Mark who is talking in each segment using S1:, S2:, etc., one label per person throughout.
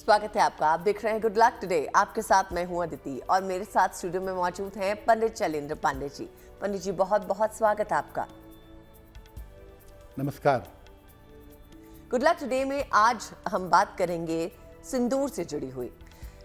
S1: स्वागत है आपका। आप देख रहे हैं गुड लक टुडे। आपके साथ मैं हूं अदिति और मेरे साथ स्टूडियो में मौजूद हैं पंडित शैलेंद्र पांडे जी। पंडित जी, बहुत बहुत स्वागत है आपका।
S2: नमस्कार।
S1: गुड लक टुडे में आज हम बात करेंगे सिंदूर से जुड़ी हुई।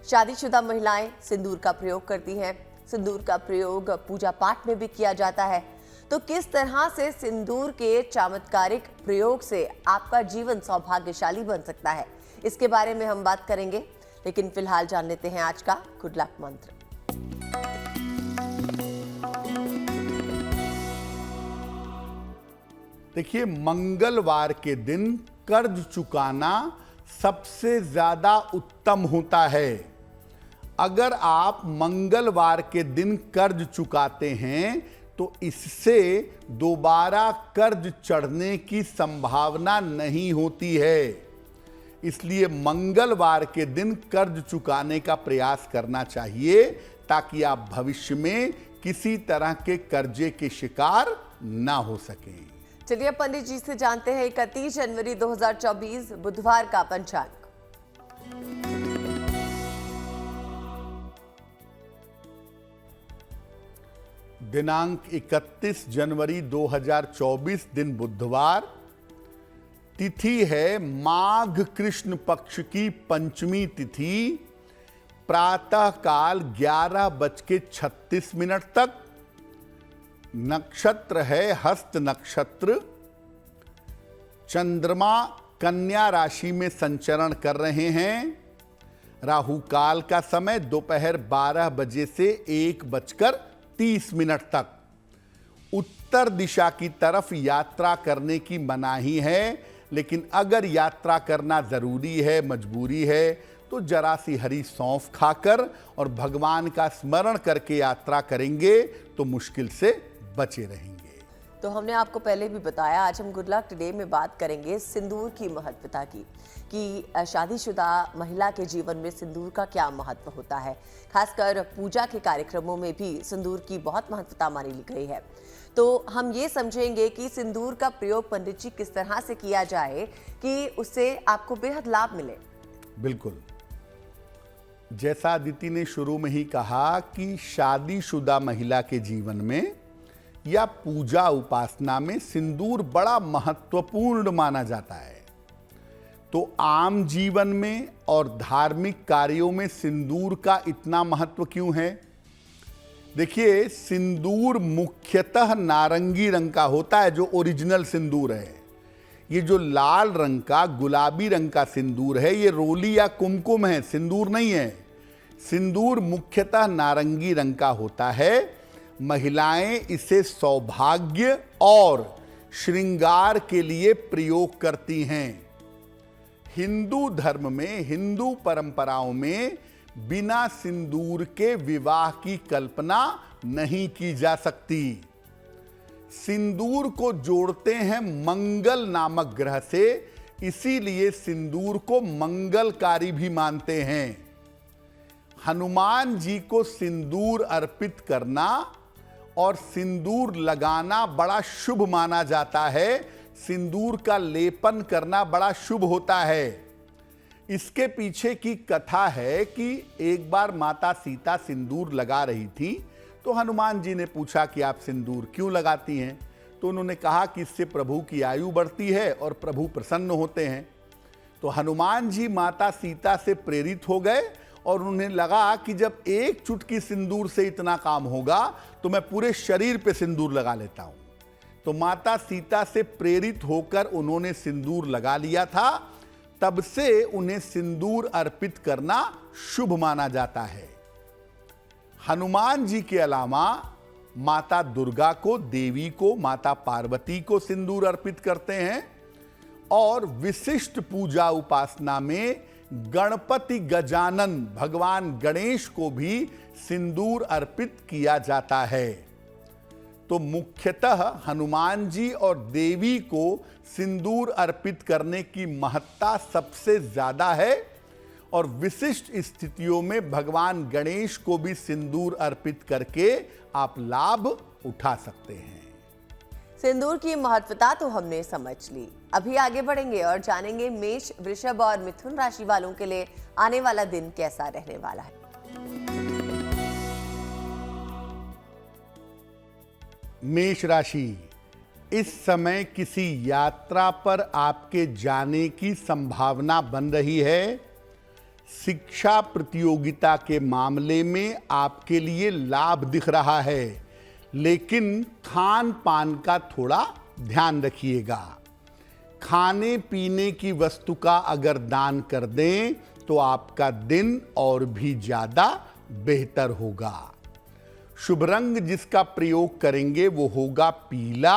S1: शादीशुदा महिलाएं सिंदूर का प्रयोग करती हैं। सिंदूर का प्रयोग पूजा पाठ में भी किया जाता है। तो किस तरह से सिंदूर के चमत्कारिक प्रयोग से आपका जीवन सौभाग्यशाली बन सकता है, इसके बारे में हम बात करेंगे। लेकिन फिलहाल जान लेते हैं आज का गुड लक मंत्र।
S2: देखिए, मंगलवार के दिन कर्ज चुकाना सबसे ज्यादा उत्तम होता है। अगर आप मंगलवार के दिन कर्ज चुकाते हैं तो इससे दोबारा कर्ज चढ़ने की संभावना नहीं होती है। इसलिए मंगलवार के दिन कर्ज चुकाने का प्रयास करना चाहिए ताकि आप भविष्य में किसी तरह के कर्जे के शिकार ना हो सकें।
S1: चलिए पंडित जी से जानते हैं 31 जनवरी 2024 बुधवार का पंचांग।
S2: दिनांक 31 जनवरी 2024 दिन बुधवार। तिथि है माघ कृष्ण पक्ष की पंचमी तिथि। प्रातः काल 11:36 तक। नक्षत्र है हस्त नक्षत्र। चंद्रमा कन्या राशि में संचरण कर रहे हैं। राहु काल का समय दोपहर 12 बजे से 1:30 तक। उत्तर दिशा की तरफ यात्रा करने की मनाही है, लेकिन अगर यात्रा करना जरूरी है, मजबूरी है, तो जरा सी हरी सौंफ खाकर और भगवान का स्मरण करके यात्रा करेंगे तो मुश्किल से बचे रहेंगे।
S1: तो हमने आपको पहले भी बताया, आज हम गुड लक टुडे में बात करेंगे सिंदूर की महत्वता की, कि शादीशुदा महिला के जीवन में सिंदूर का क्या महत्व होता है। खासकर पूजा के कार्यक्रमों में भी सिंदूर की बहुत महत्वता मानी गई है। तो हम ये समझेंगे कि सिंदूर का प्रयोग पंडित जी किस तरह से किया जाए कि उससे आपको बेहद लाभ मिले।
S2: बिल्कुल, जैसा अदिति ने शुरू में ही कहा कि शादीशुदा महिला के जीवन में या पूजा उपासना में सिंदूर बड़ा महत्वपूर्ण माना जाता है। तो आम जीवन में और धार्मिक कार्यों में सिंदूर का इतना महत्व क्यों है? देखिए, सिंदूर मुख्यतः नारंगी रंग का होता है, जो ओरिजिनल सिंदूर है। ये जो लाल रंग का, गुलाबी रंग का सिंदूर है, ये रोली या कुमकुम है, सिंदूर नहीं है। सिंदूर मुख्यतः नारंगी रंग का होता है। महिलाएं इसे सौभाग्य और श्रृंगार के लिए प्रयोग करती हैं। हिंदू धर्म में, हिंदू परंपराओं में बिना सिंदूर के विवाह की कल्पना नहीं की जा सकती। सिंदूर को जोड़ते हैं मंगल नामक ग्रह से, इसीलिए सिंदूर को मंगलकारी भी मानते हैं। हनुमान जी को सिंदूर अर्पित करना और सिंदूर लगाना बड़ा शुभ माना जाता है। सिंदूर का लेपन करना बड़ा शुभ होता है। इसके पीछे की कथा है कि एक बार माता सीता सिंदूर लगा रही थी, तो हनुमान जी ने पूछा कि आप सिंदूर क्यों लगाती हैं? तो उन्होंने कहा कि इससे प्रभु की आयु बढ़ती है और प्रभु प्रसन्न होते हैं। तो हनुमान जी माता सीता से प्रेरित हो गए और उन्हें लगा कि जब एक चुटकी सिंदूर से इतना काम होगा तो मैं पूरे शरीर पे सिंदूर लगा लेता हूं। तो माता सीता से प्रेरित होकर उन्होंने सिंदूर लगा लिया था। तब से उन्हें सिंदूर अर्पित करना शुभ माना जाता है। हनुमान जी के अलावा माता दुर्गा को, देवी को, माता पार्वती को सिंदूर अर्पित करते हैं। और विशिष्ट पूजा उपासना में गणपति गजानन भगवान गणेश को भी सिंदूर अर्पित किया जाता है। तो मुख्यतः हनुमान जी और देवी को सिंदूर अर्पित करने की महत्ता सबसे ज्यादा है। और विशिष्ट स्थितियों में भगवान गणेश को भी सिंदूर अर्पित करके आप लाभ उठा सकते हैं।
S1: सिंदूर की महत्वता तो हमने समझ ली। अभी आगे बढ़ेंगे और जानेंगे मेष, वृषभ और मिथुन राशि वालों के लिए आने वाला दिन कैसा रहने वाला है।
S2: मेष राशि, इस समय किसी यात्रा पर आपके जाने की संभावना बन रही है। शिक्षा प्रतियोगिता के मामले में आपके लिए लाभ दिख रहा है, लेकिन खान पान का थोड़ा ध्यान रखिएगा। खाने पीने की वस्तु का अगर दान कर दें तो आपका दिन और भी ज्यादा बेहतर होगा। शुभ रंग जिसका प्रयोग करेंगे वो होगा पीला,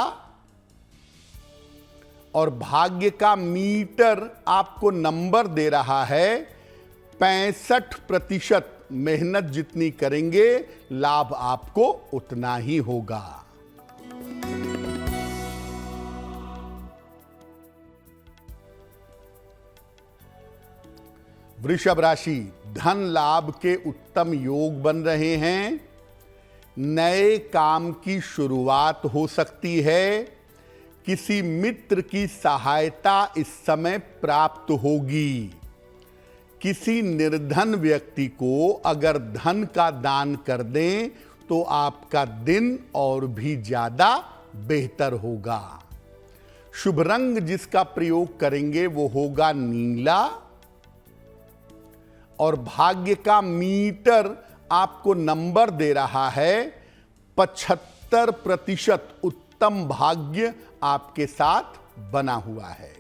S2: और भाग्य का मीटर आपको नंबर दे रहा है 65%। मेहनत जितनी करेंगे लाभ आपको उतना ही होगा। वृषभ राशि, धन लाभ के उत्तम योग बन रहे हैं। नए काम की शुरुआत हो सकती है। किसी मित्र की सहायता इस समय प्राप्त होगी। किसी निर्धन व्यक्ति को अगर धन का दान कर दें तो आपका दिन और भी ज्यादा बेहतर होगा। शुभ रंग जिसका प्रयोग करेंगे वो होगा नीला, और भाग्य का मीटर आपको नंबर दे रहा है 75%। उत्तम भाग्य आपके साथ बना हुआ है।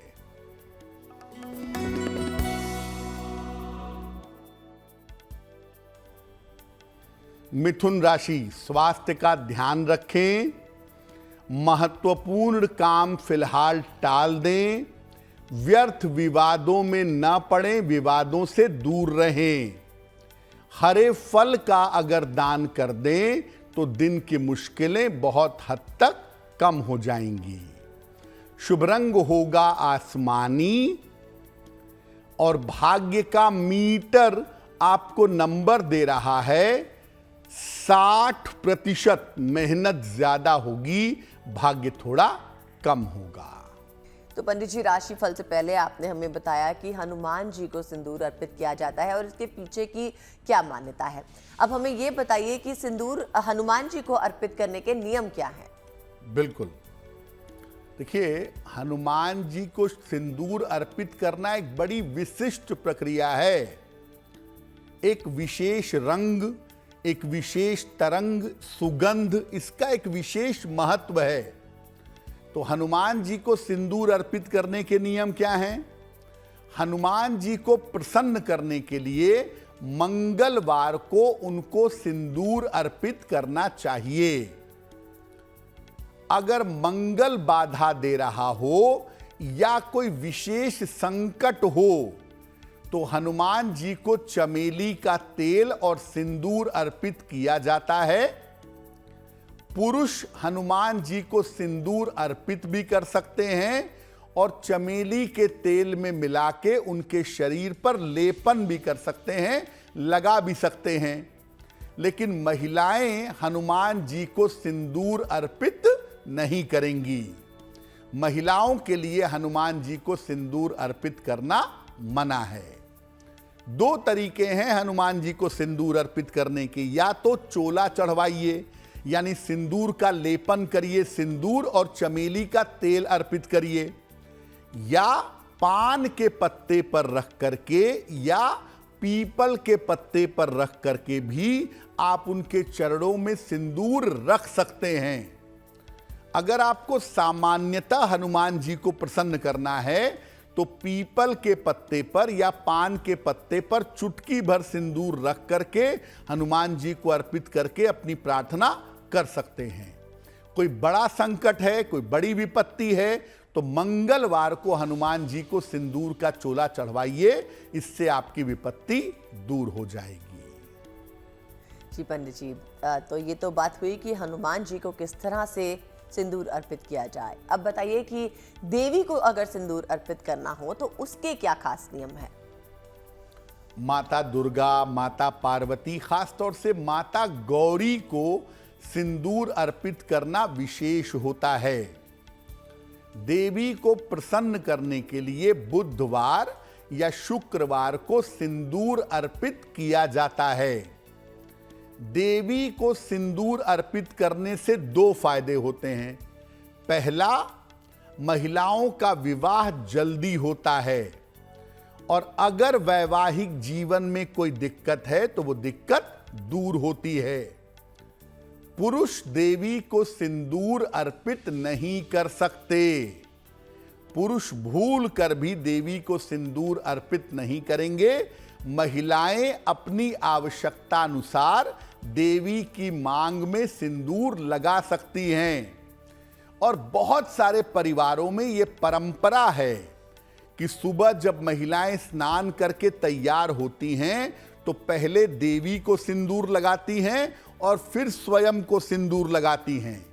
S2: मिथुन राशि, स्वास्थ्य का ध्यान रखें। महत्वपूर्ण काम फिलहाल टाल दें। व्यर्थ विवादों में न पड़ें, विवादों से दूर रहें। हरे फल का अगर दान कर दें तो दिन की मुश्किलें बहुत हद तक कम हो जाएंगी। शुभ रंग होगा आसमानी, और भाग्य का मीटर आपको नंबर दे रहा है 60%। मेहनत ज्यादा होगी, भाग्य थोड़ा कम होगा।
S1: तो पंडित जी, राशि फल से पहले आपने हमें बताया कि हनुमान जी को सिंदूर अर्पित किया जाता है और इसके पीछे की क्या मान्यता है। अब हमें ये बताइए कि सिंदूर हनुमान जी को अर्पित करने के नियम क्या हैं?
S2: बिल्कुल, देखिए, हनुमान जी को सिंदूर अर्पित करना एक बड़ी विशिष्ट प्रक्रिया है। एक विशेष रंग, एक विशेष तरंग, सुगंध, इसका एक विशेष महत्व है। तो हनुमान जी को सिंदूर अर्पित करने के नियम क्या हैं? हनुमान जी को प्रसन्न करने के लिए मंगलवार को उनको सिंदूर अर्पित करना चाहिए। अगर मंगल बाधा दे रहा हो या कोई विशेष संकट हो तो हनुमान जी को चमेली का तेल और सिंदूर अर्पित किया जाता है। पुरुष हनुमान जी को सिंदूर अर्पित भी कर सकते हैं और चमेली के तेल में मिला के उनके शरीर पर लेपन भी कर सकते हैं, लगा भी सकते हैं। लेकिन महिलाएं हनुमान जी को सिंदूर अर्पित नहीं करेंगी। महिलाओं के लिए हनुमान जी को सिंदूर अर्पित करना मना है। दो तरीके हैं हनुमान जी को सिंदूर अर्पित करने के, या तो चोला चढ़वाइए यानी सिंदूर का लेपन करिए, सिंदूर और चमेली का तेल अर्पित करिए, या पान के पत्ते पर रख करके या पीपल के पत्ते पर रख करके भी आप उनके चरणों में सिंदूर रख सकते हैं। अगर आपको सामान्यतः हनुमान जी को प्रसन्न करना है तो पीपल के पत्ते पर या पान के पत्ते पर चुटकी भर सिंदूर रख करके हनुमान जी को अर्पित करके अपनी प्रार्थना कर सकते हैं। कोई बड़ा संकट है, कोई बड़ी विपत्ति है तो मंगलवार को हनुमान जी को सिंदूर का चोला चढ़वाइए, इससे आपकी विपत्ति दूर हो जाएगी।
S1: जी पंडित जी, तो ये तो बात हुई कि हनुमान जी को किस तरह से सिंदूर अर्पित किया जाए। अब बताइए कि देवी को अगर सिंदूर अर्पित करना हो तो उसके क्या खास नियम है?
S2: माता दुर्गा, माता पार्वती, खासतौर से माता गौरी को सिंदूर अर्पित करना विशेष होता है। देवी को प्रसन्न करने के लिए बुधवार या शुक्रवार को सिंदूर अर्पित किया जाता है। देवी को सिंदूर अर्पित करने से 2 फायदे होते हैं। पहला, महिलाओं का विवाह जल्दी होता है और अगर वैवाहिक जीवन में कोई दिक्कत है तो वो दिक्कत दूर होती है। पुरुष देवी को सिंदूर अर्पित नहीं कर सकते। पुरुष भूल कर भी देवी को सिंदूर अर्पित नहीं करेंगे। महिलाएं अपनी आवश्यकता अनुसार देवी की मांग में सिंदूर लगा सकती हैं। और बहुत सारे परिवारों में यह परंपरा है कि सुबह जब महिलाएं स्नान करके तैयार होती हैं तो पहले देवी को सिंदूर लगाती हैं और फिर स्वयं को सिंदूर लगाती हैं।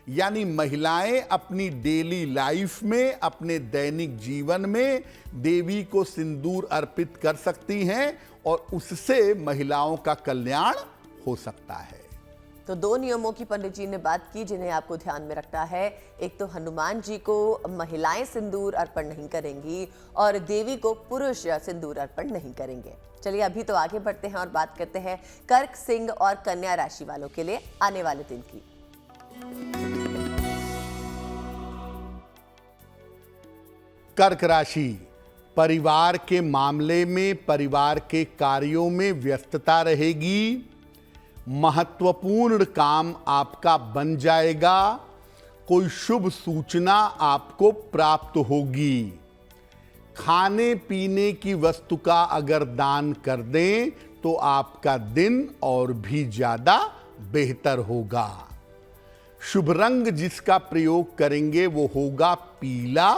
S2: यानी महिलाएं अपनी डेली लाइफ में, अपने दैनिक जीवन में देवी को सिंदूर अर्पित कर सकती हैं और उससे महिलाओं का कल्याण हो सकता है।
S1: तो 2 नियमों की पंडित जी ने बात की जिन्हें आपको ध्यान में रखना है। एक तो हनुमान जी को महिलाएं सिंदूर अर्पण नहीं करेंगी और देवी को पुरुष सिंदूर अर्पण नहीं करेंगे। चलिए अभी तो आगे बढ़ते हैं और बात करते हैं कर्क, सिंह और कन्या राशि वालों के लिए आने वाले दिन की।
S2: कर्क राशि, परिवार के मामले में, परिवार के कार्यों में व्यस्तता रहेगी। महत्वपूर्ण काम आपका बन जाएगा। कोई शुभ सूचना आपको प्राप्त होगी। खाने पीने की वस्तु का अगर दान कर दें तो आपका दिन और भी ज्यादा बेहतर होगा। शुभ रंग जिसका प्रयोग करेंगे वो होगा पीला।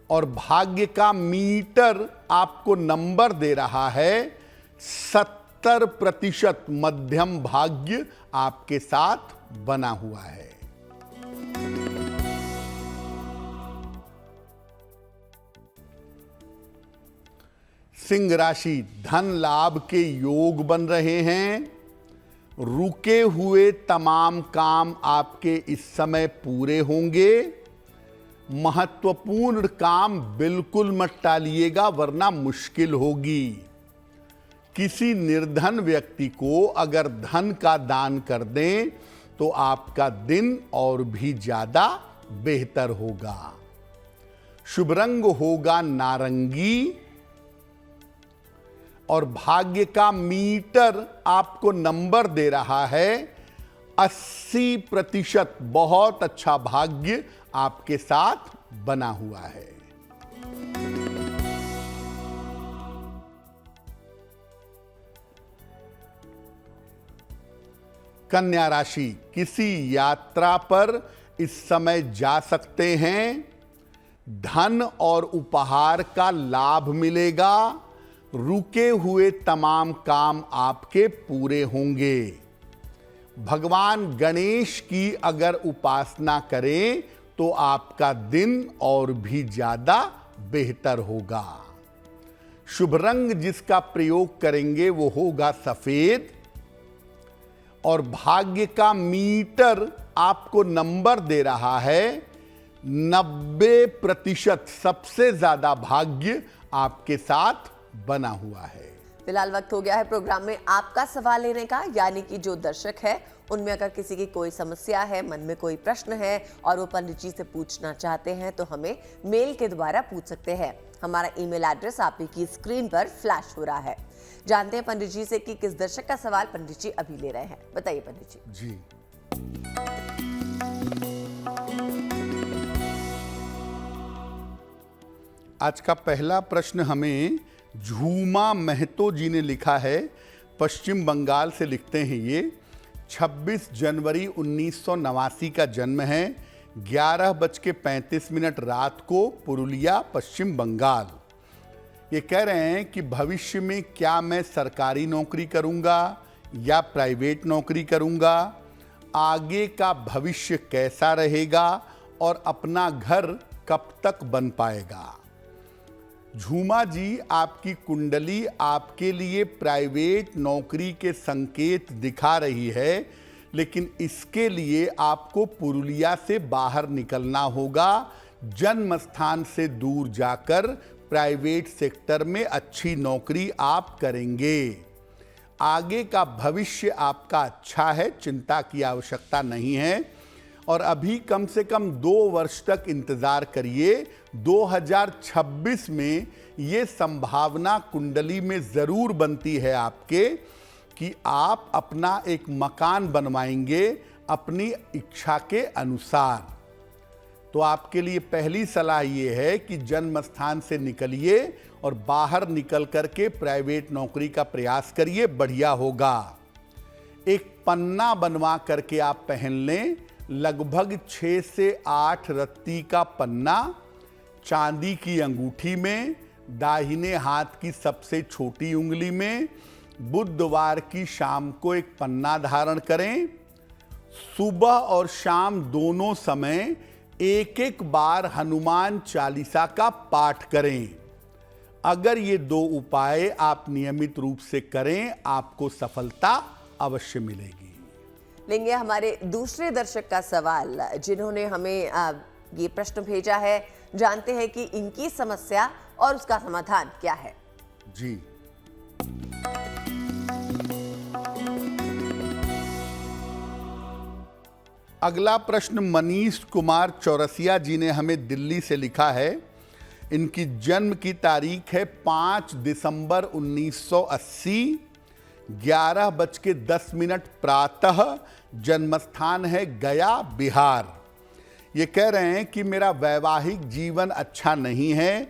S2: और भाग्य का मीटर आपको नंबर दे रहा है 70% मध्यम भाग्य आपके साथ बना हुआ है। सिंह राशि, धन लाभ के योग बन रहे हैं। रुके हुए तमाम काम आपके इस समय पूरे होंगे। महत्वपूर्ण काम बिल्कुल मत टालिएगा वरना मुश्किल होगी। किसी निर्धन व्यक्ति को अगर धन का दान कर दें तो आपका दिन और भी ज्यादा बेहतर होगा। शुभ रंग होगा नारंगी। और भाग्य का मीटर आपको नंबर दे रहा है 80%। बहुत अच्छा भाग्य आपके साथ बना हुआ है। कन्या राशि, किसी यात्रा पर इस समय जा सकते हैं। धन और उपहार का लाभ मिलेगा। रुके हुए तमाम काम आपके पूरे होंगे। भगवान गणेश की अगर उपासना करें तो आपका दिन और भी ज्यादा बेहतर होगा। शुभ रंग जिसका प्रयोग करेंगे वो होगा सफेद। और भाग्य का मीटर आपको नंबर दे रहा है 90%। सबसे ज्यादा भाग्य आपके साथ बना हुआ है।
S1: फिलहाल वक्त हो गया है प्रोग्राम में आपका सवाल लेने का, यानी कि जो दर्शक है उनमें अगर किसी की कोई समस्या है, मन में कोई प्रश्न है और वो पंडित जी से पूछना चाहते हैं तो हमें मेल के द्वारा पूछ सकते हैं। हमारा ईमेल एड्रेस आपकी स्क्रीन पर फ्लैश हो रहा है। जानते हैं पंडित जी से कि किस दर्शक का सवाल पंडित जी अभी ले रहे हैं। बताइए पंडित जी।
S2: जी, आज का पहला प्रश्न हमें झूमा महतो जी ने लिखा है। पश्चिम बंगाल से लिखते हैं ये। 26 जनवरी 1989 का जन्म है। 11:35 रात को, पुरुलिया, पश्चिम बंगाल। ये कह रहे हैं कि भविष्य में क्या मैं सरकारी नौकरी करूंगा या प्राइवेट नौकरी करूंगा, आगे का भविष्य कैसा रहेगा और अपना घर कब तक बन पाएगा। झूमा जी, आपकी कुंडली आपके लिए प्राइवेट नौकरी के संकेत दिखा रही है, लेकिन इसके लिए आपको पुरुलिया से बाहर निकलना होगा, जन्म स्थान से दूर जाकर प्राइवेट सेक्टर में अच्छी नौकरी आप करेंगे। आगे का भविष्य आपका अच्छा है, चिंता की आवश्यकता नहीं है। और अभी कम से कम 2 वर्ष तक इंतजार करिए। 2026 में ये संभावना कुंडली में जरूर बनती है आपके कि आप अपना एक मकान बनवाएंगे अपनी इच्छा के अनुसार। तो आपके लिए पहली सलाह ये है कि जन्म स्थान से निकलिए और बाहर निकल करके प्राइवेट नौकरी का प्रयास करिए, बढ़िया होगा। एक पन्ना बनवा करके आप पहन लें, लगभग 6 से 8 रत्ती का पन्ना, चांदी की अंगूठी में, दाहिने हाथ की सबसे छोटी उंगली में। बुधवार की शाम को एक पन्ना धारण करें। सुबह और शाम दोनों समय एक एक बार हनुमान चालीसा का पाठ करें। अगर ये 2 उपाय आप नियमित रूप से करें, आपको सफलता अवश्य मिलेगी।
S1: लेंगे हमारे दूसरे दर्शक का सवाल, जिन्होंने हमें ये प्रश्न भेजा है। जानते हैं कि इनकी समस्या और उसका समाधान क्या है।
S2: जी, अगला प्रश्न मनीष कुमार चौरसिया जी ने हमें दिल्ली से लिखा है। इनकी जन्म की तारीख है 5 दिसंबर 1980, 11:10 प्रातः। जन्मस्थान है गया, बिहार। ये कह रहे हैं कि मेरा वैवाहिक जीवन अच्छा नहीं है,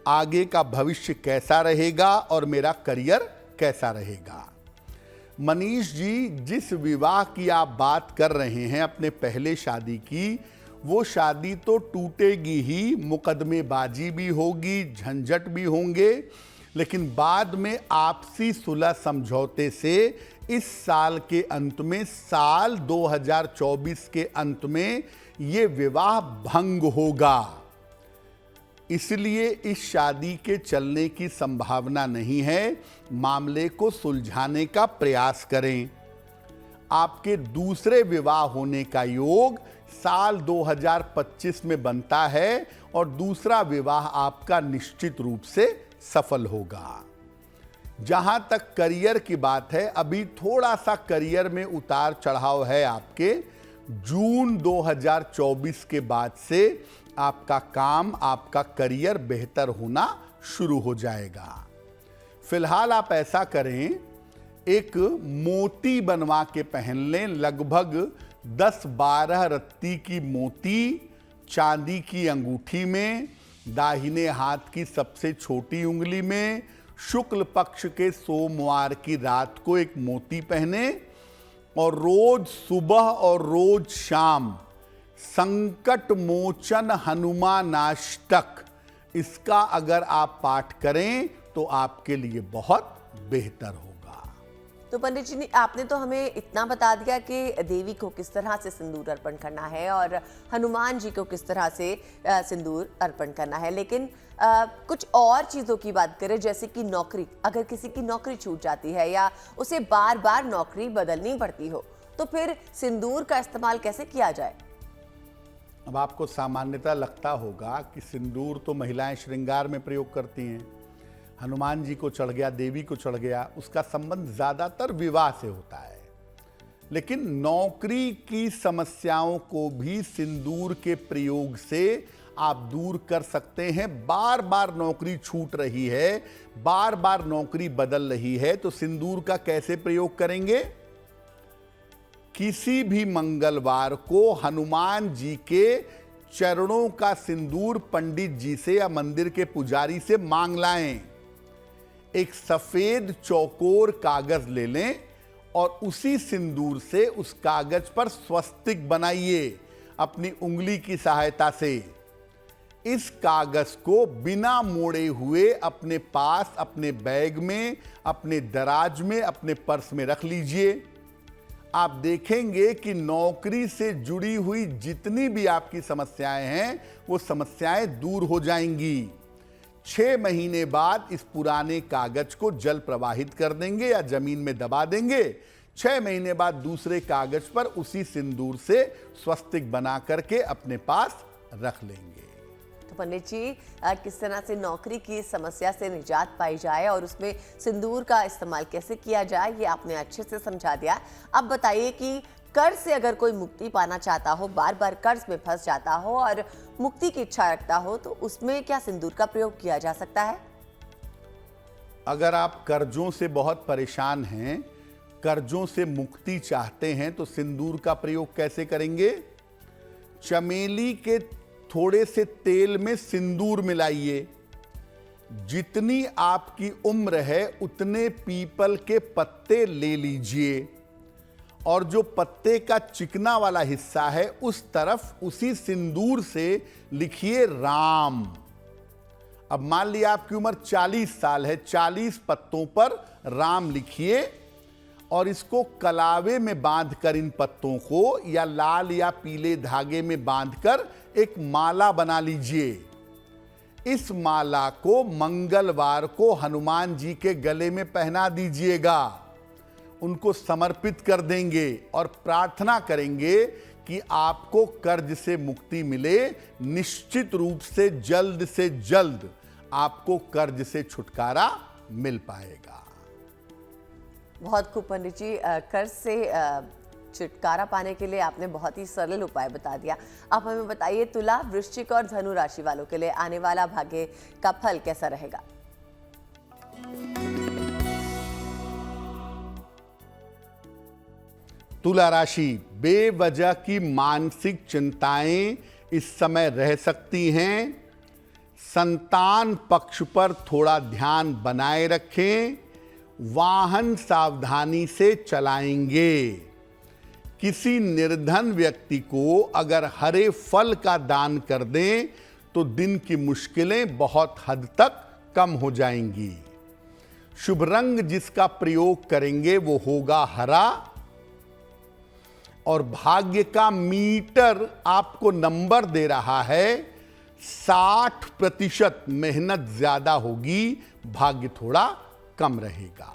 S2: आगे का भविष्य कैसा रहेगा और मेरा करियर कैसा रहेगा। मनीष जी, जिस विवाह की आप बात कर रहे हैं अपने पहले शादी की, वो शादी तो टूटेगी ही, मुकदमेबाजी भी होगी, झंझट भी होंगे, लेकिन बाद में आपसी सुलह समझौते से इस साल के अंत में, साल 2024 के अंत में ये विवाह भंग होगा। इसलिए इस शादी के चलने की संभावना नहीं है। मामले को सुलझाने का प्रयास करें। आपके दूसरे विवाह होने का योग साल 2025 में बनता है और दूसरा विवाह आपका निश्चित रूप से सफल होगा। जहां तक करियर की बात है, अभी थोड़ा सा करियर में उतार चढ़ाव है आपके। जून 2024 के बाद से आपका काम, आपका करियर बेहतर होना शुरू हो जाएगा। फिलहाल आप ऐसा करें, एक मोती बनवा के पहन लें, लगभग 10-12 रत्ती की मोती, चांदी की अंगूठी में, दाहिने हाथ की सबसे छोटी उंगली में। शुक्ल पक्ष के सोमवार की रात को एक मोती पहने और रोज सुबह और रोज शाम संकट मोचन हनुमानाष्टक, इसका अगर आप पाठ करें तो आपके लिए बहुत बेहतर होगा।
S1: तो पंडित जी, आपने तो हमें इतना बता दिया कि देवी को किस तरह से सिंदूर अर्पण करना है और हनुमान जी को किस तरह से सिंदूर अर्पण करना है, लेकिन कुछ और चीज़ों की बात करें, जैसे कि नौकरी। अगर किसी की नौकरी छूट जाती है या उसे बार बार नौकरी बदलनी पड़ती हो, तो फिर सिंदूर का इस्तेमाल कैसे किया जाए?
S2: अब आपको सामान्यतः लगता होगा कि सिंदूर तो महिलाएं श्रृंगार में प्रयोग करती हैं, हनुमान जी को चढ़ गया, देवी को चढ़ गया, उसका संबंध ज़्यादातर विवाह से होता है। लेकिन नौकरी की समस्याओं को भी सिंदूर के प्रयोग से आप दूर कर सकते हैं। बार बार नौकरी छूट रही है, बार बार नौकरी बदल रही है, तो सिंदूर का कैसे प्रयोग करेंगे? किसी भी मंगलवार को हनुमान जी के चरणों का सिंदूर पंडित जी से या मंदिर के पुजारी से मांग लाएं। एक सफेद चौकोर कागज ले लें और उसी सिंदूर से उस कागज पर स्वस्तिक बनाइए अपनी उंगली की सहायता से। इस कागज को बिना मोड़े हुए अपने पास, अपने बैग में, अपने दराज में, अपने पर्स में रख लीजिए। आप देखेंगे कि नौकरी से जुड़ी हुई जितनी भी आपकी समस्याएं हैं, वो समस्याएं दूर हो जाएंगी। 6 महीने बाद इस पुराने कागज को जल प्रवाहित कर देंगे या जमीन में दबा देंगे। 6 महीने बाद दूसरे कागज पर उसी सिंदूर से स्वस्तिक बना करके अपने पास रख लेंगे।
S1: तो पंडित जी, किस तरह से नौकरी की समस्या से निजात पाई जाए और उसमें सिंदूर का इस्तेमाल कैसे किया जाए, ये आपने अच्छे से समझा दिया। अब बताइए कि कर्ज से अगर कोई मुक्ति पाना चाहता हो, बार बार कर्ज में फंस जाता हो और मुक्ति की इच्छा रखता हो, तो उसमें क्या सिंदूर का प्रयोग किया जा सकता है?
S2: अगर आप कर्जों से बहुत परेशान हैं, कर्जों से मुक्ति चाहते हैं, तो सिंदूर का प्रयोग कैसे करेंगे? चमेली के थोड़े से तेल में सिंदूर मिलाइए। जितनी आपकी उम्र है उतने पीपल के पत्ते ले लीजिए और जो पत्ते का चिकना वाला हिस्सा है उस तरफ उसी सिंदूर से लिखिए राम। अब मान लिया आपकी उम्र 40 साल है, 40 पत्तों पर राम लिखिए और इसको कलावे में बांधकर इन पत्तों को या लाल या पीले धागे में बांधकर एक माला बना लीजिए। इस माला को मंगलवार को हनुमान जी के गले में पहना दीजिएगा, उनको समर्पित कर देंगे और प्रार्थना करेंगे कि आपको कर्ज से मुक्ति मिले। निश्चित रूप से जल्द आपको कर्ज से छुटकारा मिल पाएगा।
S1: बहुत खूब पंडित जी, कर्ज से छुटकारा पाने के लिए आपने बहुत ही सरल उपाय बता दिया। आप हमें बताइए, तुला, वृश्चिक और धनु राशि वालों के लिए आने वाला भाग्य का फल कैसा रहेगा?
S2: तुला राशि, बेवजह की मानसिक चिंताएं इस समय रह सकती हैं। संतान पक्ष पर थोड़ा ध्यान बनाए रखें। वाहन सावधानी से चलाएंगे। किसी निर्धन व्यक्ति को अगर हरे फल का दान कर दें तो दिन की मुश्किलें बहुत हद तक कम हो जाएंगी। शुभ रंग जिसका प्रयोग करेंगे वो होगा हरा और भाग्य का मीटर आपको नंबर दे रहा है 60%। मेहनत ज्यादा होगी, भाग्य थोड़ा कम रहेगा।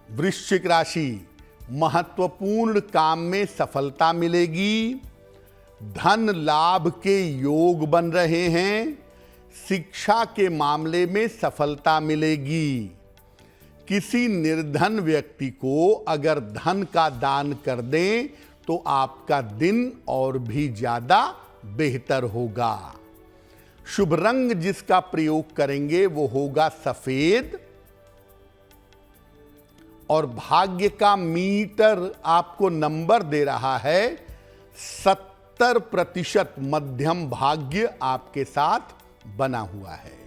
S2: वृश्चिक राशि, महत्वपूर्ण काम में सफलता मिलेगी। धन लाभ के योग बन रहे हैं। शिक्षा के मामले में सफलता मिलेगी। किसी निर्धन व्यक्ति को अगर धन का दान कर दें तो आपका दिन और भी ज्यादा बेहतर होगा। शुभ रंग जिसका प्रयोग करेंगे वो होगा सफेद और भाग्य का मीटर आपको नंबर दे रहा है 70%। मध्यम भाग्य आपके साथ बना हुआ है।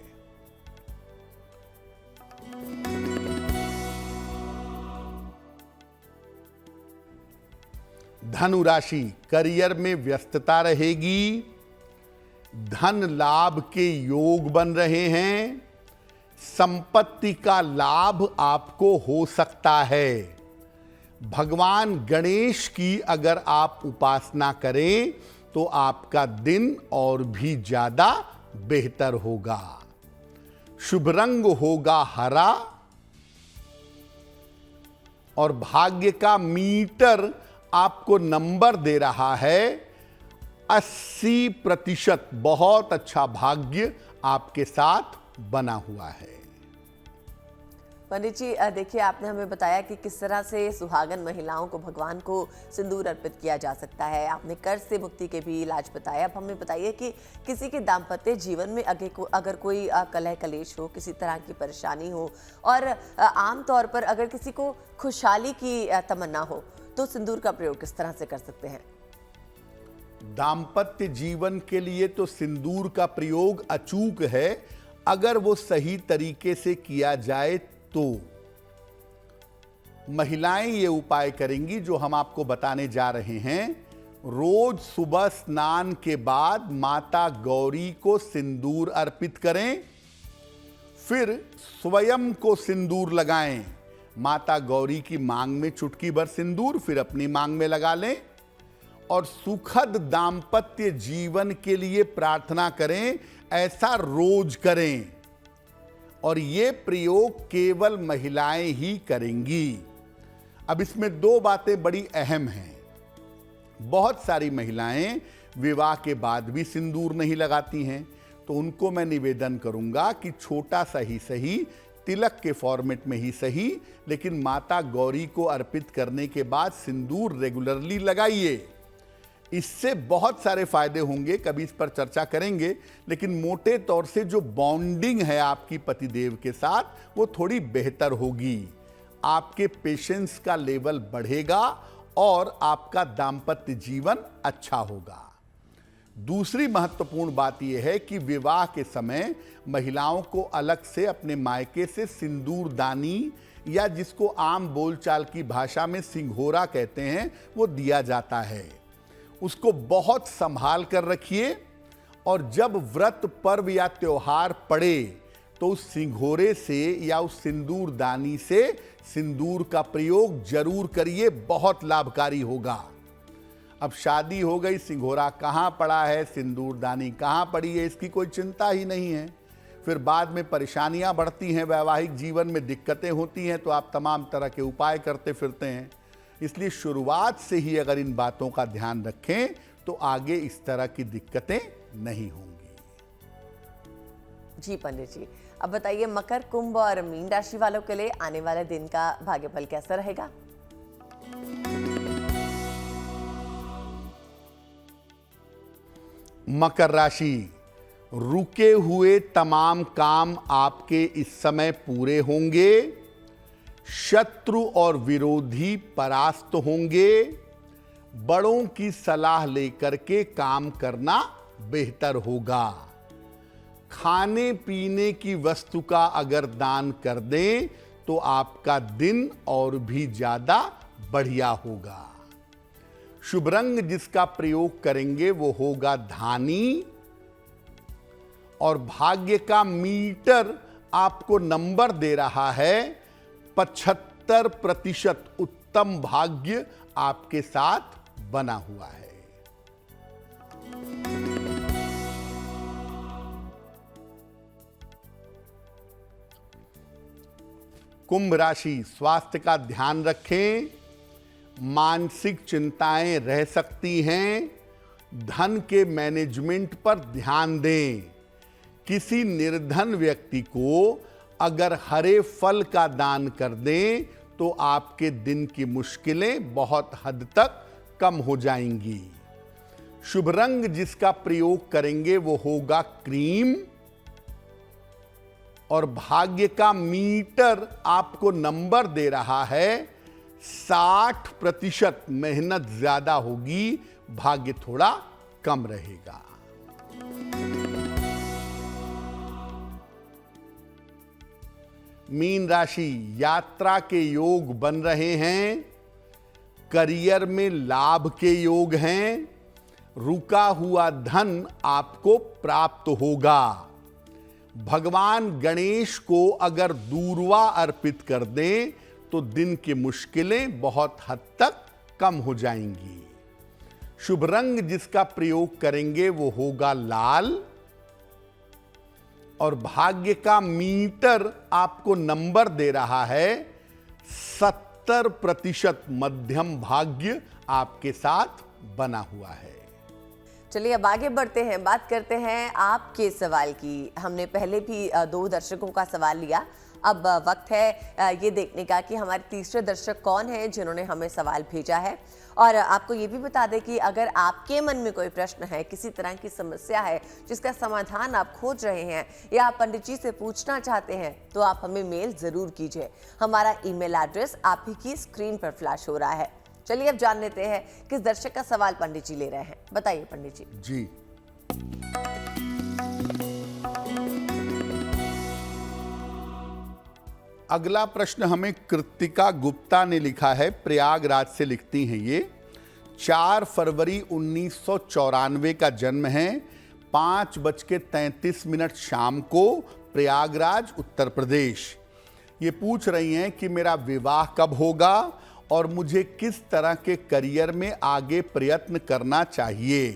S2: धनु राशि, करियर में व्यस्तता रहेगी। धन लाभ के योग बन रहे हैं। संपत्ति का लाभ आपको हो सकता है। भगवान गणेश की अगर आप उपासना करें तो आपका दिन और भी ज्यादा बेहतर होगा। शुभ रंग होगा हरा और भाग्य का मीटर आपको नंबर दे रहा है 80%। बहुत अच्छा भाग्य आपके साथ बना हुआ है।
S1: पंडित जी, देखिए, आपने हमें बताया कि किस तरह से सुहागन महिलाओं को भगवान को सिंदूर अर्पित किया जा सकता है। आपने कर्ज से मुक्ति के भी इलाज बताया। अब हमें बताइए कि किसी के दाम्पत्य जीवन में अगर कोई कलह कलेश हो, किसी तरह की परेशानी हो और आम तौर पर अगर किसी को खुशहाली की तमन्ना हो तो सिंदूर का प्रयोग किस तरह से कर सकते हैं?
S2: दाम्पत्य जीवन के लिए तो सिंदूर का प्रयोग अचूक है, अगर वो सही तरीके से किया जाए तो। महिलाएं ये उपाय करेंगी जो हम आपको बताने जा रहे हैं। रोज सुबह स्नान के बाद माता गौरी को सिंदूर अर्पित करें, फिर स्वयं को सिंदूर लगाएं। माता गौरी की मांग में चुटकी भर सिंदूर, फिर अपनी मांग में लगा लें और सुखद दाम्पत्य जीवन के लिए प्रार्थना करें। ऐसा रोज करें। और ये प्रयोग केवल महिलाएं ही करेंगी। अब इसमें दो बातें बड़ी अहम हैं। बहुत सारी महिलाएं विवाह के बाद भी सिंदूर नहीं लगाती हैं, तो उनको मैं निवेदन करूंगा कि छोटा सा ही सही, तिलक के फॉर्मेट में ही सही, लेकिन माता गौरी को अर्पित करने के बाद सिंदूर रेगुलरली लगाइए। इससे बहुत सारे फायदे होंगे, कभी इस पर चर्चा करेंगे, लेकिन मोटे तौर से जो बॉन्डिंग है आपकी पतिदेव के साथ वो थोड़ी बेहतर होगी। आपके पेशेंस का लेवल बढ़ेगा और आपका दाम्पत्य जीवन अच्छा होगा। दूसरी महत्वपूर्ण बात यह है कि विवाह के समय महिलाओं को अलग से अपने मायके से सिंदूरदानी, या जिसको आम बोलचाल की भाषा में सिंघोरा कहते हैं, वो दिया जाता है। उसको बहुत संभाल कर रखिए, और जब व्रत पर्व या त्योहार पड़े तो उस सिंघोरे से या उस सिंदूरदानी से सिंदूर का प्रयोग जरूर करिए, बहुत लाभकारी होगा। अब शादी हो गई, सिंघोरा कहाँ पड़ा है, सिंदूरदानी कहाँ पड़ी है, इसकी कोई चिंता ही नहीं है। फिर बाद में परेशानियां बढ़ती हैं, वैवाहिक जीवन में दिक्कतें होती हैं, तो आप तमाम तरह के उपाय करते फिरते हैं। इसलिए शुरुआत से ही अगर इन बातों का ध्यान रखें तो आगे इस तरह की दिक्कतें नहीं होंगी।
S1: जी पंडित जी, अब बताइए मकर, कुंभ और मीन राशि वालों के लिए आने वाले दिन का भाग्यफल कैसा रहेगा?
S2: मकर राशि, रुके हुए तमाम काम आपके इस समय पूरे होंगे। शत्रु और विरोधी परास्त होंगे। बड़ों की सलाह लेकर के काम करना बेहतर होगा। खाने पीने की वस्तु का अगर दान कर दें तो आपका दिन और भी ज्यादा बढ़िया होगा। शुभ रंग जिसका प्रयोग करेंगे वो होगा धानी, और भाग्य का मीटर आपको नंबर दे रहा है 75% उत्तम भाग्य आपके साथ बना हुआ है। कुंभ राशि, स्वास्थ्य का ध्यान रखें। मानसिक चिंताएं रह सकती हैं। धन के मैनेजमेंट पर ध्यान दें। किसी निर्धन व्यक्ति को अगर हरे फल का दान कर दें तो आपके दिन की मुश्किलें बहुत हद तक कम हो जाएंगी। शुभ रंग जिसका प्रयोग करेंगे वो होगा क्रीम, और भाग्य का मीटर आपको नंबर दे रहा है 60%। मेहनत ज्यादा होगी, भाग्य थोड़ा कम रहेगा। मीन राशि, यात्रा के योग बन रहे हैं। करियर में लाभ के योग हैं। रुका हुआ धन आपको प्राप्त होगा। भगवान गणेश को अगर दूर्वा अर्पित कर दें तो दिन की मुश्किलें बहुत हद तक कम हो जाएंगी। शुभ रंग जिसका प्रयोग करेंगे वो होगा लाल, और भाग्य का मीटर आपको नंबर दे रहा है 70%। मध्यम भाग्य आपके साथ बना हुआ है।
S1: चलिए अब आगे बढ़ते हैं, बात करते हैं आपके सवाल की। हमने पहले भी 2 दर्शकों का सवाल लिया। अब वक्त है ये देखने का कि हमारे तीसरे दर्शक कौन है जिन्होंने हमें सवाल भेजा है। और आपको ये भी बता दें कि अगर आपके मन में कोई प्रश्न है, किसी तरह की समस्या है जिसका समाधान आप खोज रहे हैं या आप पंडित जी से पूछना चाहते हैं, तो आप हमें मेल जरूर कीजिए। हमारा ईमेल एड्रेस आप ही की स्क्रीन पर फ्लैश हो रहा है। चलिए अब जान लेते हैं किस दर्शक का सवाल पंडित जी ले रहे हैं। बताइए पंडित जी।
S2: जी, अगला प्रश्न हमें कृतिका गुप्ता ने लिखा है, प्रयागराज से लिखती हैं ये। 4 फरवरी 1994 का जन्म है। 5:33 शाम को, प्रयागराज उत्तर प्रदेश। ये पूछ रही हैं कि मेरा विवाह कब होगा और मुझे किस तरह के करियर में आगे प्रयत्न करना चाहिए।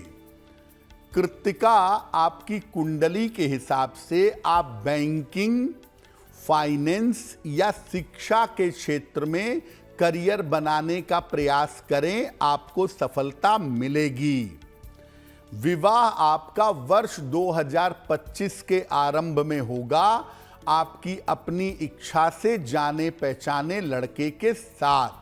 S2: कृतिका, आपकी कुंडली के हिसाब से आप बैंकिंग, फाइनेंस या शिक्षा के क्षेत्र में करियर बनाने का प्रयास करें, आपको सफलता मिलेगी। विवाह आपका वर्ष 2025 के आरंभ में होगा, आपकी अपनी इच्छा से जाने पहचाने लड़के के साथ।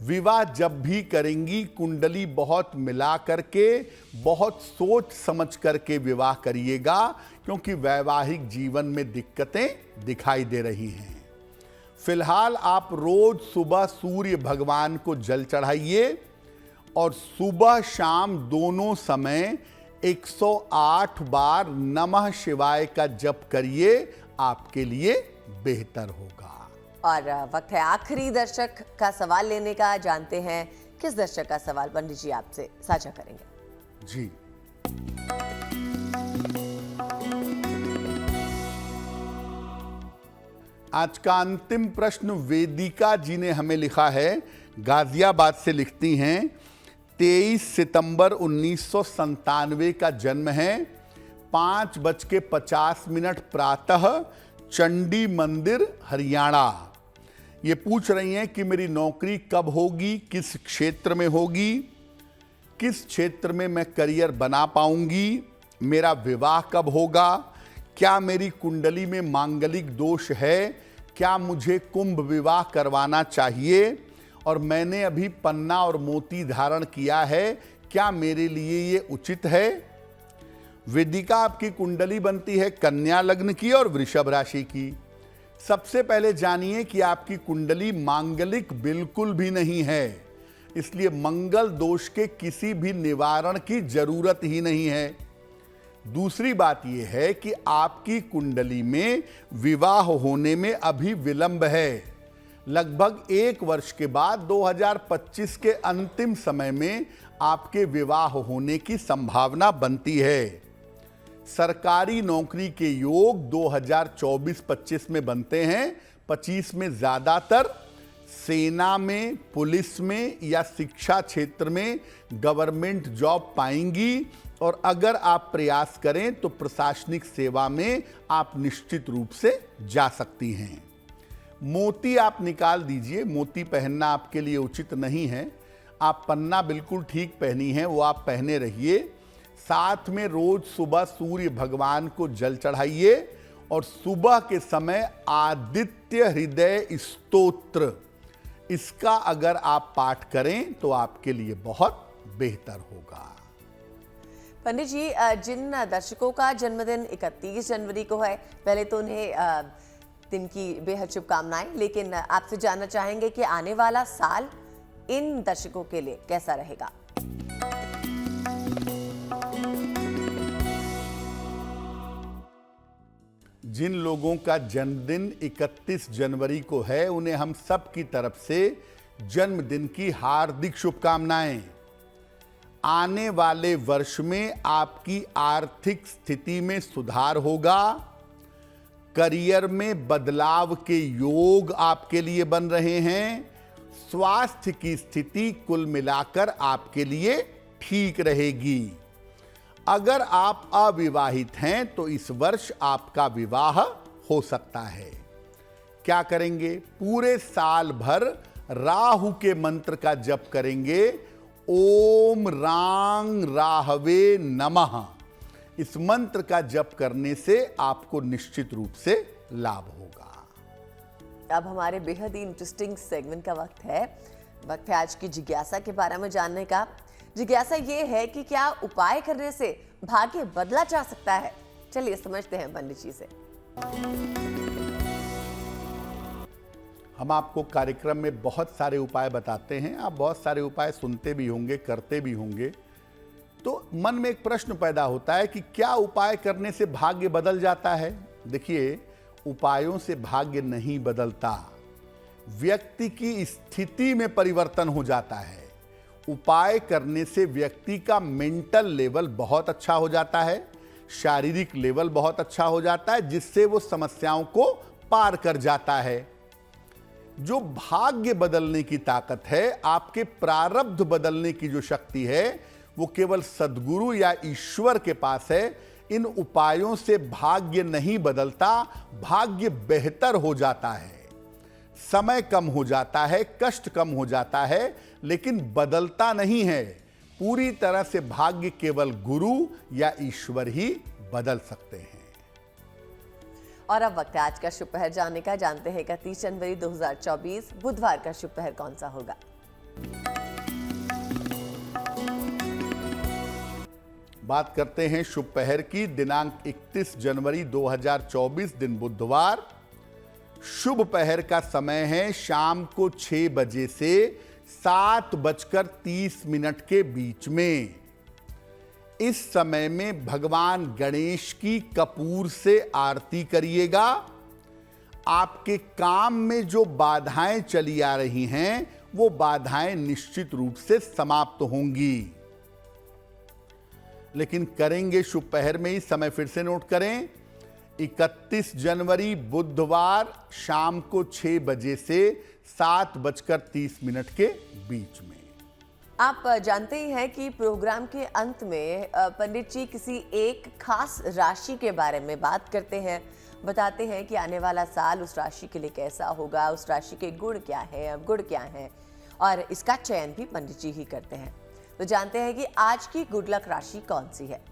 S2: विवाह जब भी करेंगी कुंडली बहुत मिला करके, बहुत सोच समझ करके विवाह करिएगा, क्योंकि वैवाहिक जीवन में दिक्कतें दिखाई दे रही हैं। फिलहाल आप रोज सुबह सूर्य भगवान को जल चढ़ाइए और सुबह शाम दोनों समय 108 बार नमः शिवाय का जप करिए, आपके लिए बेहतर होगा।
S1: और वक्त है आखिरी दर्शक का सवाल लेने का। जानते हैं किस दर्शक का सवाल पंडित जी आपसे साझा करेंगे।
S2: जी, आज का अंतिम प्रश्न वेदिका जी ने हमें लिखा है, गाजियाबाद से लिखती हैं। 23 सितंबर 1997 का जन्म है, 5:50 प्रातः, चंडी मंदिर, हरियाणा। ये पूछ रही हैं कि मेरी नौकरी कब होगी, किस क्षेत्र में होगी, किस क्षेत्र में मैं करियर बना पाऊंगी, मेरा विवाह कब होगा, क्या मेरी कुंडली में मांगलिक दोष है, क्या मुझे कुंभ विवाह करवाना चाहिए, और मैंने अभी पन्ना और मोती धारण किया है, क्या मेरे लिए ये उचित है। वेदिका, आपकी कुंडली बनती है कन्या लग्न की और वृषभ राशि की। सबसे पहले जानिए कि आपकी कुंडली मांगलिक बिल्कुल भी नहीं है, इसलिए मंगल दोष के किसी भी निवारण की जरूरत ही नहीं है। दूसरी बात यह है कि आपकी कुंडली में विवाह होने में अभी विलंब है। लगभग 1 वर्ष के बाद 2025 के अंतिम समय में आपके विवाह होने की संभावना बनती है। सरकारी नौकरी के योग 2024-25 में बनते हैं। 25 में ज्यादातर सेना में, पुलिस में या शिक्षा क्षेत्र में गवर्नमेंट जॉब पाएंगी, और अगर आप प्रयास करें तो प्रशासनिक सेवा में आप निश्चित रूप से जा सकती हैं। मोती आप निकाल दीजिए, मोती पहनना आपके लिए उचित नहीं है। आप पन्ना बिल्कुल ठीक पहनी है, वो आप पहने रहिए। साथ में रोज सुबह सूर्य भगवान को जल चढ़ाइए, और सुबह के समय आदित्य हृदय स्तोत्र, इसका अगर आप पाठ करें तो आपके लिए बहुत बेहतर होगा।
S1: पंडित जी, जिन दर्शकों का जन्मदिन 31 जनवरी को है, पहले तो उन्हें दिन की बेहद शुभकामनाएं, लेकिन आपसे जानना चाहेंगे कि आने वाला साल इन दर्शकों के लिए कैसा रहेगा।
S2: जिन लोगों का जन्मदिन 31 जनवरी को है, उन्हें हम सब की तरफ से जन्मदिन की हार्दिक शुभकामनाएं। आने वाले वर्ष में आपकी आर्थिक स्थिति में सुधार होगा, करियर में बदलाव के योग आपके लिए बन रहे हैं, स्वास्थ्य की स्थिति कुल मिलाकर आपके लिए ठीक रहेगी। अगर आप अविवाहित हैं तो इस वर्ष आपका विवाह हो सकता है। क्या करेंगे? पूरे साल भर राहु के मंत्र का जप करेंगे, ओम रांग राहवे नमः। इस मंत्र का जप करने से आपको निश्चित रूप से लाभ होगा।
S1: अब हमारे बेहद ही इंटरेस्टिंग सेगमेंट का वक्त है आज की जिज्ञासा के बारे में जानने का। जिज्ञासा ये है कि क्या उपाय करने से भाग्य बदला जा सकता है? चलिए समझते हैं पंडित जी से।
S2: हम आपको कार्यक्रम में बहुत सारे उपाय बताते हैं, आप बहुत सारे उपाय सुनते भी होंगे, करते भी होंगे। तो मन में एक प्रश्न पैदा होता है कि क्या उपाय करने से भाग्य बदल जाता है? देखिए, उपायों से भाग्य नहीं बदलता, व्यक्ति की स्थिति में परिवर्तन हो जाता है। उपाय करने से व्यक्ति का मेंटल लेवल बहुत अच्छा हो जाता है, शारीरिक लेवल बहुत अच्छा हो जाता है, जिससे वो समस्याओं को पार कर जाता है। जो भाग्य बदलने की ताकत है, आपके प्रारब्ध बदलने की जो शक्ति है, वो केवल सद्गुरु या ईश्वर के पास है। इन उपायों से भाग्य नहीं बदलता, भाग्य बेहतर हो जाता है, समय कम हो जाता है, कष्ट कम हो जाता है, लेकिन बदलता नहीं है। पूरी तरह से भाग्य केवल गुरु या ईश्वर ही बदल सकते हैं।
S1: और अब वक्त है आज का शुभ पहर जानने का। जानते हैं 31 जनवरी 2024 बुधवार का शुभ पहर कौन सा होगा।
S2: बात करते हैं शुभ पहर की। दिनांक 31 जनवरी 2024 दिन बुधवार। शुभ पहर का समय है शाम को 6 बजे से 7:30 के बीच में। इस समय में भगवान गणेश की कपूर से आरती करिएगा। आपके काम में जो बाधाएं चली आ रही हैं, वो बाधाएं निश्चित रूप से समाप्त होंगी। लेकिन करेंगे शुभ पहर में ही, समय फिर से नोट करें, 31 जनवरी बुधवार शाम को 6 बजे से 7:30 के बीच में।
S1: आप जानते ही हैं कि प्रोग्राम के अंत में पंडित जी किसी एक खास राशि के बारे में बात करते हैं, बताते हैं कि आने वाला साल उस राशि के लिए कैसा होगा, उस राशि के गुण क्या है, अवगुण क्या है, और इसका चयन भी पंडित जी ही करते हैं। तो जानते हैं कि आज की गुड लक राशि कौन सी है।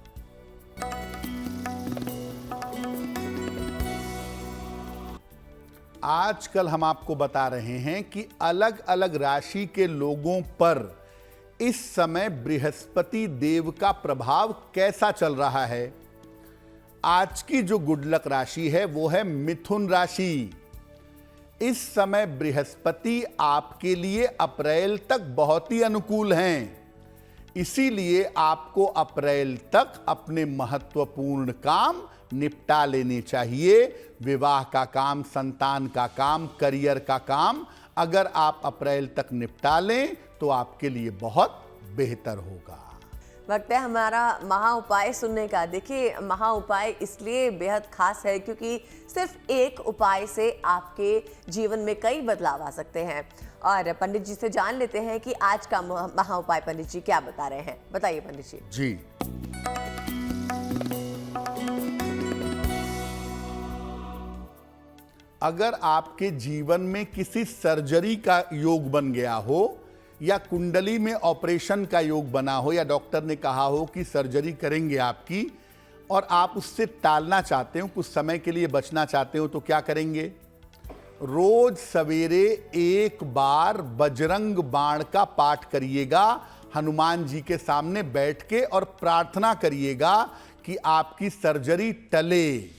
S2: आजकल हम आपको बता रहे हैं कि अलग अलग राशि के लोगों पर इस समय बृहस्पति देव का प्रभाव कैसा चल रहा है। आज की जो गुड लक राशि है वो है मिथुन राशि। इस समय बृहस्पति आपके लिए अप्रैल तक बहुत ही अनुकूल हैं, इसीलिए आपको अप्रैल तक अपने महत्वपूर्ण काम निपटा लेने चाहिए। विवाह का काम, संतान का काम, करियर का काम अगर आप अप्रैल तक निपटा लें तो आपके लिए बहुत बेहतर होगा।
S1: वक्त है हमारा महा उपाय सुनने का। देखिए, महा उपाय इसलिए बेहद खास है क्योंकि सिर्फ एक उपाय से आपके जीवन में कई बदलाव आ सकते हैं। और पंडित जी से जान लेते हैं कि आज का महा उपाय पंडित जी क्या बता रहे हैं। बताइए पंडित जी।
S2: जी, अगर आपके जीवन में किसी सर्जरी का योग बन गया हो या कुंडली में ऑपरेशन का योग बना हो या डॉक्टर ने कहा हो कि सर्जरी करेंगे आपकी और आप उससे टालना चाहते हो, कुछ समय के लिए बचना चाहते हो, तो क्या करेंगे? रोज सवेरे 1 बार बजरंग बाण का पाठ करिएगा हनुमान जी के सामने बैठ के और प्रार्थना करिएगा कि आपकी सर्जरी टले।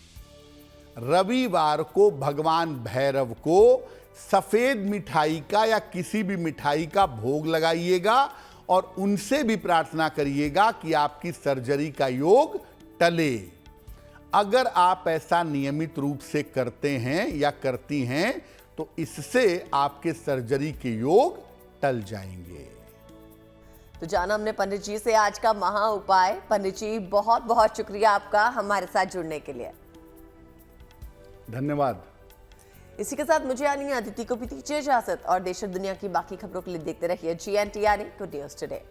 S2: रविवार को भगवान भैरव को सफेद मिठाई का या किसी भी मिठाई का भोग लगाइएगा और उनसे भी प्रार्थना करिएगा कि आपकी सर्जरी का योग टले। अगर आप ऐसा नियमित रूप से करते हैं या करती हैं तो इससे आपके सर्जरी के योग टल जाएंगे।
S1: तो जाना हमने पंडित जी से आज का महा उपाय। पंडित जी बहुत बहुत शुक्रिया आपका हमारे साथ जुड़ने के लिए।
S2: धन्यवाद।
S1: इसी के साथ मुझे यानी अदिति को भी दीजिए इजाजत और देश और दुनिया की बाकी खबरों के लिए देखते रहिए GNT यानी गुड न्यूज टुडे।